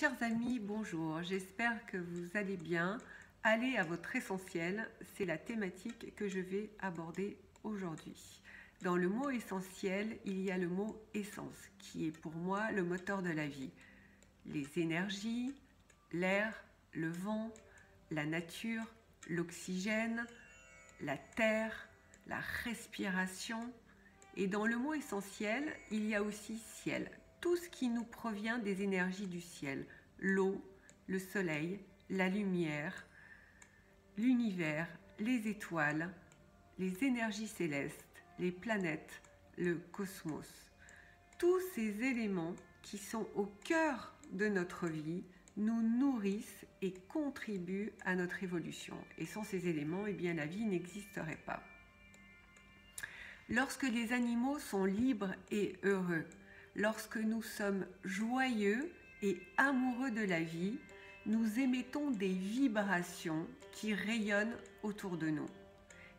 Chers amis, bonjour, j'espère que vous allez bien. Allez à votre essentiel, c'est la thématique que je vais aborder aujourd'hui. Dans le mot essentiel, il y a le mot essence, qui est pour moi le moteur de la vie. Les énergies, l'air, le vent, la nature, l'oxygène, la terre, la respiration. Et dans le mot essentiel, il y a aussi ciel. Tout ce qui nous provient des énergies du ciel, l'eau, le soleil, la lumière, l'univers, les étoiles, les énergies célestes, les planètes, le cosmos. Tous ces éléments qui sont au cœur de notre vie nous nourrissent et contribuent à notre évolution. Et sans ces éléments, eh bien, la vie n'existerait pas. Lorsque les animaux sont libres et heureux, lorsque nous sommes joyeux et amoureux de la vie, nous émettons des vibrations qui rayonnent autour de nous.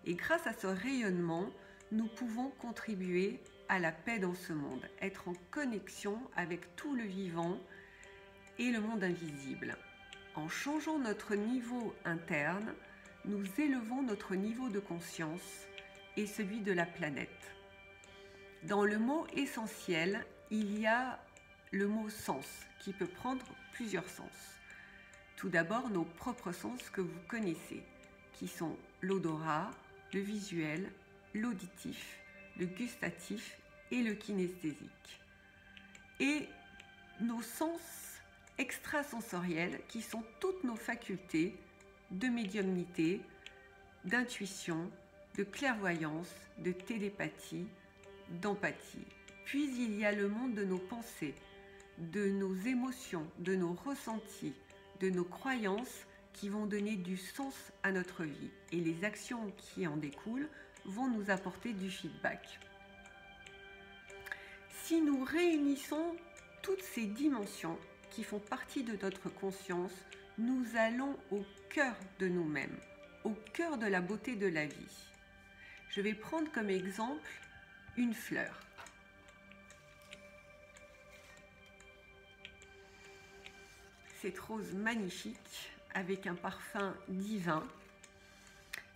Et grâce à ce rayonnement, nous pouvons contribuer à la paix dans ce monde, être en connexion avec tout le vivant et le monde invisible. En changeant notre niveau interne, nous élevons notre niveau de conscience et celui de la planète. Dans le mot essentiel, il y a le mot sens qui peut prendre plusieurs sens. Tout d'abord, nos propres sens que vous connaissez, qui sont l'odorat, le visuel, l'auditif, le gustatif et le kinesthésique. Et nos sens extrasensoriels qui sont toutes nos facultés de médiumnité, d'intuition, de clairvoyance, de télépathie, d'empathie. Puis il y a le monde de nos pensées, de nos émotions, de nos ressentis, de nos croyances qui vont donner du sens à notre vie. Et les actions qui en découlent vont nous apporter du feedback. Si nous réunissons toutes ces dimensions qui font partie de notre conscience, nous allons au cœur de nous-mêmes, au cœur de la beauté de la vie. Je vais prendre comme exemple une fleur. Cette rose magnifique avec un parfum divin.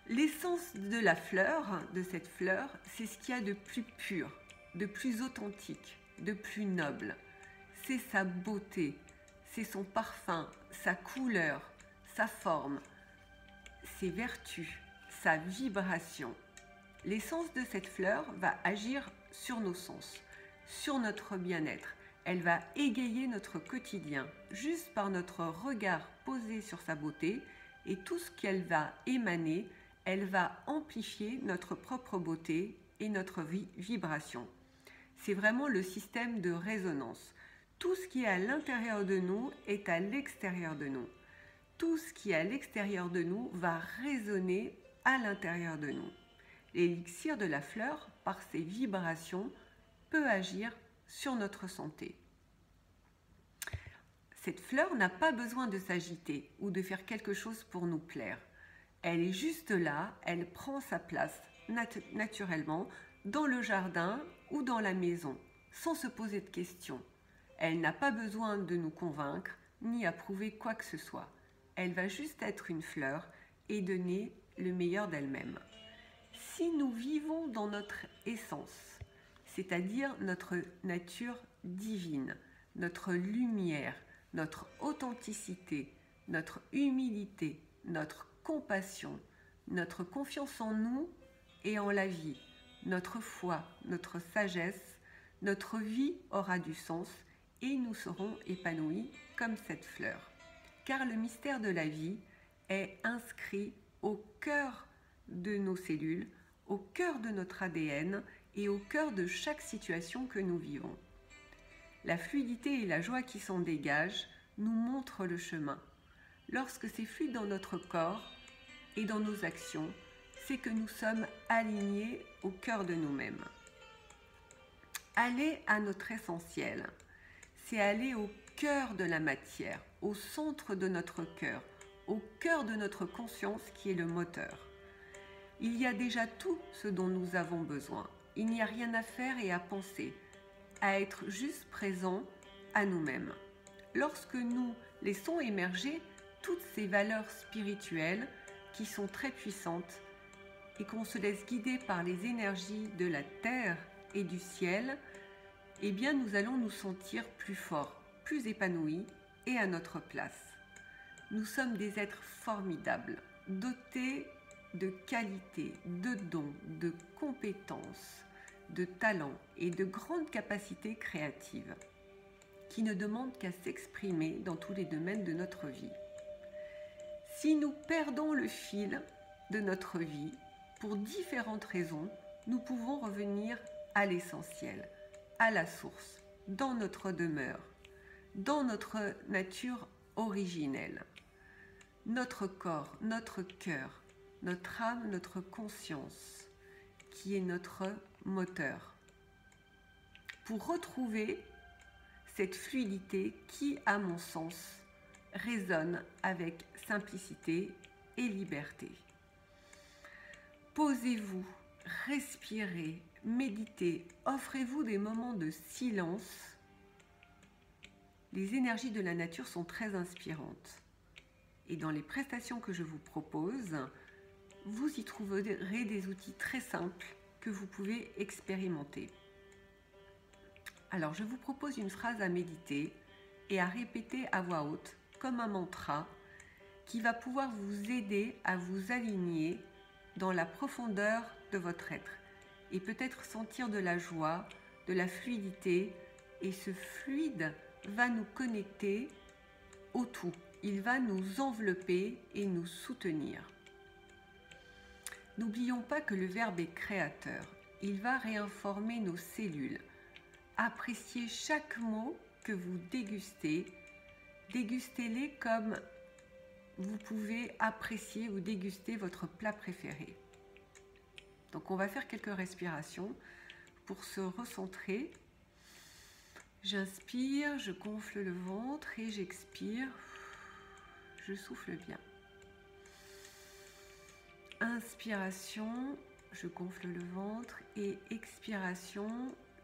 L'essence de la fleur, de cette fleur, c'est ce qu'il y a de plus pur, de plus authentique, de plus noble. C'est sa beauté, c'est son parfum, sa couleur, sa forme, ses vertus, sa vibration. L'essence de cette fleur va agir sur nos sens, sur notre bien-être. Elle va égayer notre quotidien juste par notre regard posé sur sa beauté et tout ce qu'elle va émaner, elle va amplifier notre propre beauté et notre vibration. C'est vraiment le système de résonance. Tout ce qui est à l'intérieur de nous est à l'extérieur de nous. Tout ce qui est à l'extérieur de nous va résonner à l'intérieur de nous. L'élixir de la fleur, par ses vibrations, peut agir sur notre santé. Cette fleur n'a pas besoin de s'agiter ou de faire quelque chose pour nous plaire. Elle est juste là, elle prend sa place naturellement dans le jardin ou dans la maison, sans se poser de questions. Elle n'a pas besoin de nous convaincre ni approuver quoi que ce soit. Elle va juste être une fleur et donner le meilleur d'elle-même. Si nous vivons dans notre essence, c'est-à-dire notre nature divine, notre lumière, notre authenticité, notre humilité, notre compassion, notre confiance en nous et en la vie, notre foi, notre sagesse, notre vie aura du sens et nous serons épanouis comme cette fleur. Car le mystère de la vie est inscrit au cœur de nos cellules, au cœur de notre ADN et au cœur de chaque situation que nous vivons. La fluidité et la joie qui s'en dégagent nous montrent le chemin. Lorsque c'est fluide dans notre corps et dans nos actions, c'est que nous sommes alignés au cœur de nous-mêmes. Aller à notre essentiel, c'est aller au cœur de la matière, au centre de notre cœur, au cœur de notre conscience qui est le moteur. Il y a déjà tout ce dont nous avons besoin. Il n'y a rien à faire et à penser, à être juste présent à nous-mêmes. lorsque nous laissons émerger toutes ces valeurs spirituelles qui sont très puissantes et qu'on se laisse guider par les énergies de la terre et du ciel, eh bien nous allons nous sentir plus forts, plus épanouis et à notre place. Nous sommes des êtres formidables, dotés de qualités, de dons, de compétences, de talents et de grandes capacités créatives qui ne demandent qu'à s'exprimer dans tous les domaines de notre vie. Si nous perdons le fil de notre vie, pour différentes raisons, nous pouvons revenir à l'essentiel, à la source, dans notre demeure, dans notre nature originelle. Notre corps, notre cœur, notre âme, notre conscience, qui est notre moteur. Pour retrouver cette fluidité qui, à mon sens, résonne avec simplicité et liberté. Posez-vous, respirez, méditez, offrez-vous des moments de silence. Les énergies de la nature sont très inspirantes. Et dans les prestations que je vous propose, vous y trouverez des outils très simples que vous pouvez expérimenter. Alors, je vous propose une phrase à méditer et à répéter à voix haute, comme un mantra, qui va pouvoir vous aider à vous aligner dans la profondeur de votre être et peut-être sentir de la joie, de la fluidité, et ce fluide va nous connecter au tout. Il va nous envelopper et nous soutenir. N'oublions pas que le verbe est créateur. Il va réinformer nos cellules. Appréciez chaque mot que vous dégustez. Dégustez-les comme vous pouvez apprécier ou déguster votre plat préféré. Donc on va faire quelques respirations pour se recentrer. J'inspire, je gonfle le ventre et j'expire. Je souffle bien. Inspiration, je gonfle le ventre et expiration,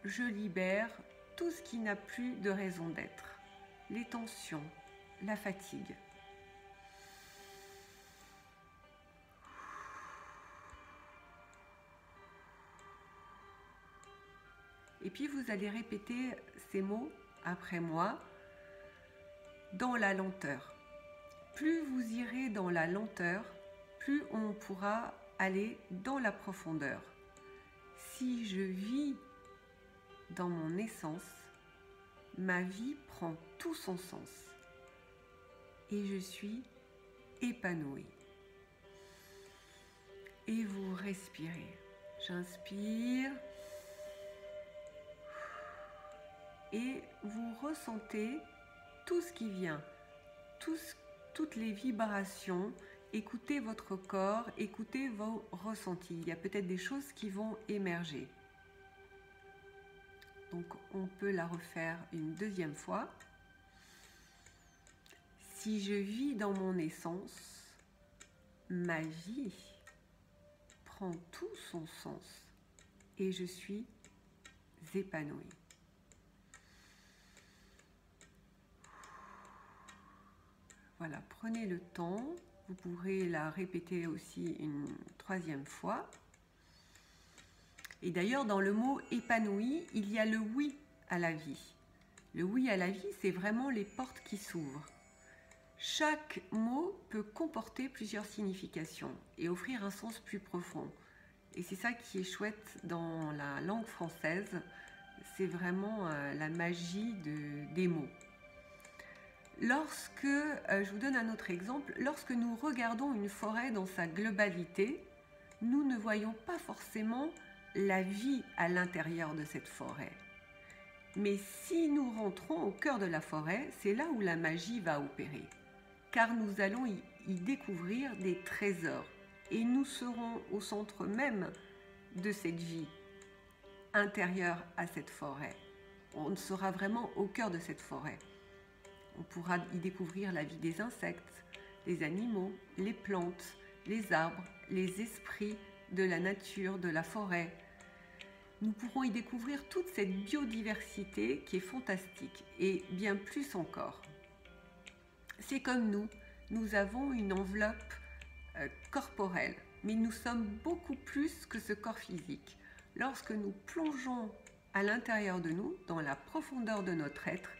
je libère tout ce qui n'a plus de raison d'être. Les tensions, la fatigue. Et puis vous allez répéter ces mots après moi dans la lenteur. Plus vous irez dans la lenteur, plus on pourra aller dans la profondeur. Si je vis dans mon essence, ma vie prend tout son sens et je suis épanouie. Et vous respirez. J'inspire et vous ressentez tout ce qui vient, toutes les vibrations. Écoutez votre corps, écoutez vos ressentis. Il y a peut-être des choses qui vont émerger. Donc on peut la refaire une deuxième fois. Si je vis dans mon essence, ma vie prend tout son sens et je suis épanouie. Voilà, prenez le temps. Vous pourrez la répéter aussi une troisième fois. Et d'ailleurs, dans le mot épanoui, il y a le oui à la vie. Le oui à la vie, c'est vraiment les portes qui s'ouvrent. Chaque mot peut comporter plusieurs significations et offrir un sens plus profond. Et c'est ça qui est chouette dans la langue française. C'est vraiment la magie des mots. Lorsque, je vous donne un autre exemple, lorsque nous regardons une forêt dans sa globalité, nous ne voyons pas forcément la vie à l'intérieur de cette forêt. Mais si nous rentrons au cœur de la forêt, c'est là où la magie va opérer, car nous allons y découvrir des trésors et nous serons au centre même de cette vie intérieure à cette forêt. On sera vraiment au cœur de cette forêt. On pourra y découvrir la vie des insectes, les animaux, les plantes, les arbres, les esprits de la nature, de la forêt. Nous pourrons y découvrir toute cette biodiversité qui est fantastique et bien plus encore. C'est comme nous avons une enveloppe corporelle, mais nous sommes beaucoup plus que ce corps physique. Lorsque nous plongeons à l'intérieur de nous, dans la profondeur de notre être,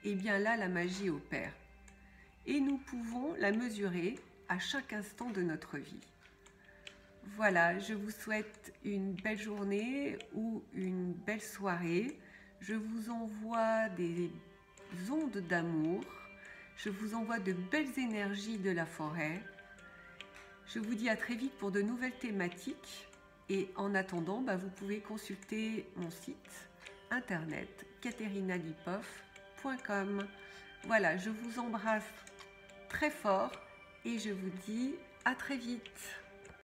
et bien là la magie opère. Et nous pouvons la mesurer à chaque instant de notre vie. Voilà, je vous souhaite une belle journée ou une belle soirée. Je vous envoie des ondes d'amour. Je vous envoie de belles énergies de la forêt. Je vous dis à très vite pour de nouvelles thématiques. Et en attendant, vous pouvez consulter mon site internet caterinalipoff.com. Voilà, je vous embrasse très fort et je vous dis à très vite.